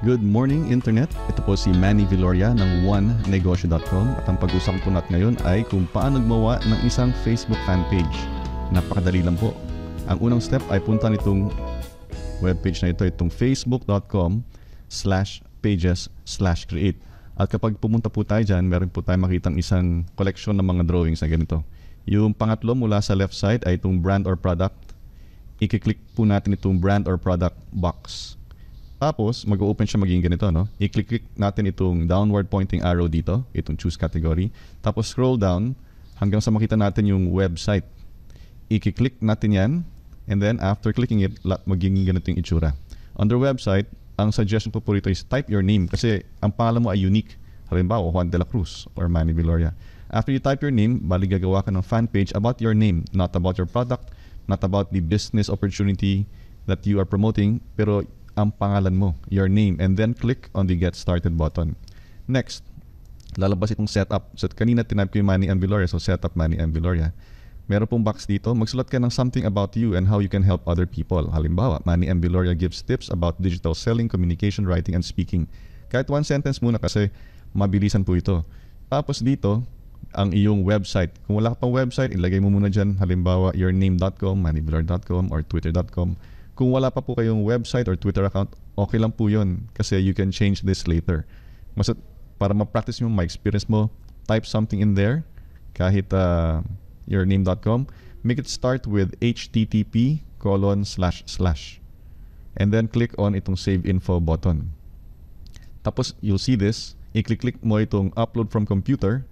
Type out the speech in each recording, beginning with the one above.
Good morning, Internet. Ito po si Manny Viloria ng onenegosyo.com at ang pag-usapan po natin ngayon ay kung paano gumawa ng isang Facebook fan page. Napakadali lang po. Ang unang step ay punta nitong webpage na ito, itong facebook.com/pages/create. At kapag pumunta po tayo dyan, meron po tayo makitang isang collection ng mga drawings na ganito. Yung pangatlo mula sa left side ay itong brand or product. I-click po natin itong brand or product box. Tapos, mag-open siya maging ganito, no? I-click natin itong downward pointing arrow dito, itong choose category. Tapos, scroll down hanggang sa makita natin yung website. I-click natin yan, and then after clicking it, magiging ganito yung itsura. Under website, ang suggestion po rito is type your name kasi ang pangalan mo ay unique. Halimbawa, Juan de la Cruz or Manny Viloria. After you type your name, bali gagawa ka ng fan page about your name, not about your product, not about the business opportunity that you are promoting, pero ang pangalan mo, your name, and then click on the Get Started button. Next, lalabas itong setup. So kanina tinap ko yung Manny M. Viloria, so setup Manny M. Viloria. Meron pong box dito, magsulat ka ng something about you and how you can help other people. Halimbawa, Manny M. Viloria gives tips about digital selling, communication, writing, and speaking. Kahit one sentence muna kasi mabilisan po ito. Tapos dito, ang iyong website. Kung wala ka pang website, ilagay mo muna dyan, halimbawa, yourname.com, mannyviloria.com, or twitter.com. Kung wala pa po kayong website or Twitter account, okay lang po yun kasi you can change this later. Para ma-practice mo, ma-experience mo, type something in there, kahit yourname.com. Make it start with http:// and then click on itong save info button. Tapos, you'll see this. I-click mo itong upload from computer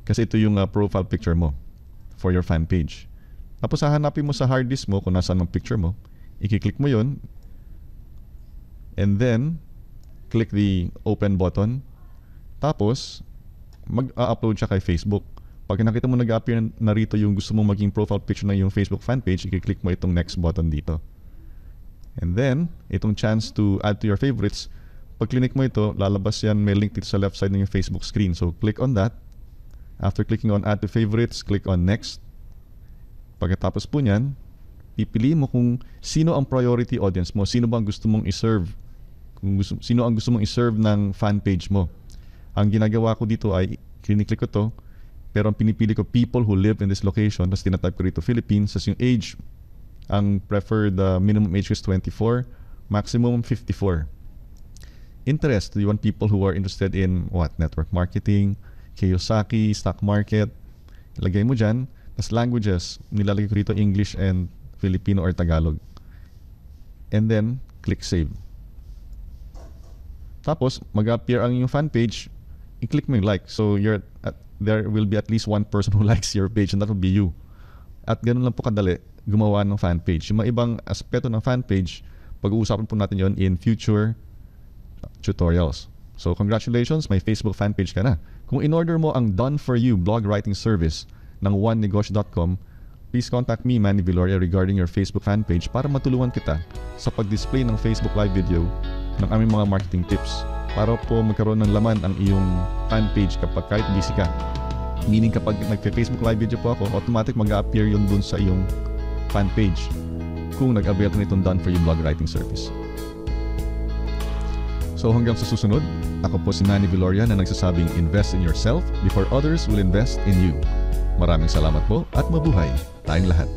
kasi ito yung profile picture mo for your fan page. Tapos hahanapin mo sa hard disk mo kung nasaan ang picture mo. I-click mo yun. And then, click the open button. Tapos, mag-upload siya kay Facebook. Pag nakita mo nag-appear na rito yung gusto mong maging profile picture na yung Facebook fan page, i-click mo itong next button dito. And then, itong chance to add to your favorites. Pag click mo ito, lalabas yan, may link dito sa left side ng yung Facebook screen. So, click on that. After clicking on add to favorites, click on next. Pagkatapos po niyan, pipili mo kung sino ang priority audience mo, sino bang gusto mong i-serve, sino ang gusto mong i-serve ng fan page mo. Ang ginagawa ko dito ay, click ko to, pero ang pinipili ko people who live in this location, tapos tinatype ko rito Philippines, tapos yung age, ang preferred minimum age is 24, maximum 54. Interest, you want people who are interested in what? Network marketing, Kiyosaki, stock market. Ilagay mo dyan. Tapos languages, nilalagay ko rito English and Filipino or Tagalog. And then, click save. Tapos, mag-appear ang yung fan page. I-click mo yung like. So, there will be at least one person who likes your page and that will be you. At ganun lang po kadali gumawa ng fan page. Yung mga ibang aspeto ng fan page, pag-uusapan po natin yon in future tutorials. So, congratulations, may Facebook fan page ka na. Kung in-order mo ang Done For You blog writing service ng onenegosyo.com, please contact me, Manny Viloria, regarding your Facebook fan page para matulungan kita sa pag-display ng Facebook live video ng aming mga marketing tips para po magkaroon ng laman ang iyong fan page kapag kahit busy ka. Meaning kapag nag-Facebook live video po ako, automatic mag-appear yun dun sa iyong fan page kung nag-avail ka nitong Done For You blog writing service. So hanggang sa susunod, ako po si Manny Viloria na nagsasabing invest in yourself before others will invest in you. Maraming salamat po at mabuhay tayong lahat.